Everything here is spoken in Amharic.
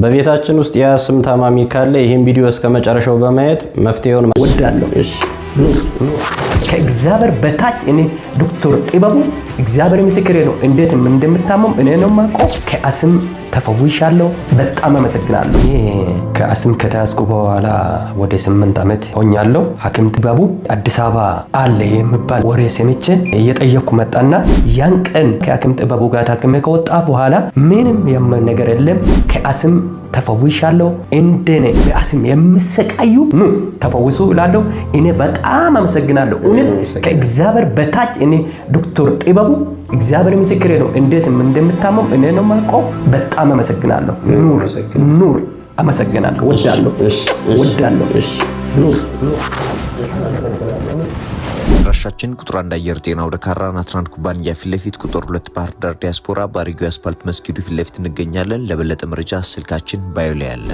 በቤታችን ውስጥ የአስም ታማሚ ካለ ይሄን ቪዲዮ እስከመጨረሻው በማየት መፍትሄውን ወዳለሁ። እሺ ከእግዚአብሔር በታች እኔ ዶክተር ጥበቡ እግዚአብሔር ምስክሬ ነው። እንዴት እንደምታመም እኔ ነው የማውቀው። ከአስም ተፈውሻለሁ። በጣም አመሰግናለሁ። ከአስም ከተያዝኩ በኋላ ወደ 8 ዓመት ሆኛለሁ። ሐኪም ጥበቡ አዲስ አበባ አለ የሚባል ወሬ ሰምቼ እየጠየቅኩ መጣና ያን ቀን ከሐኪም ጥበቡ ጋር ታክሜ ከወጣ በኋላ ምንም የምን ነገር የለም። ከአስም ተፈውሻለሁ። እንደኔ በአስም የምሰቃዩ ኑ ተፈውሱ እላለሁ። እኔ በጣም አመሰግናለሁ። እውነት ከእግዚአብሔር በታች እኔ ዶክተር ጥበቡ እግዚአብሔር ምስክሬ ነው። እንዴት እንደምታመም እኔ ነው የማውቀው። በጣም አመሰግናለሁ። ኑር አመሰግናለሁ። ወዳለሁ። ኑር አድራሻችን ቁጥር 1 አየር ጤና ወደ ካራና ትራንስ ኩባንያ ፊት ለፊት፣ ቁጥር 2 ባህር ዳር ዲያስፖራ በአሪጉ አስፓልት መስጊዱ ፊት ለፊት እንገኛለን። ለበለጠ መረጃ ስልካችን ባዮ ላይ አለ።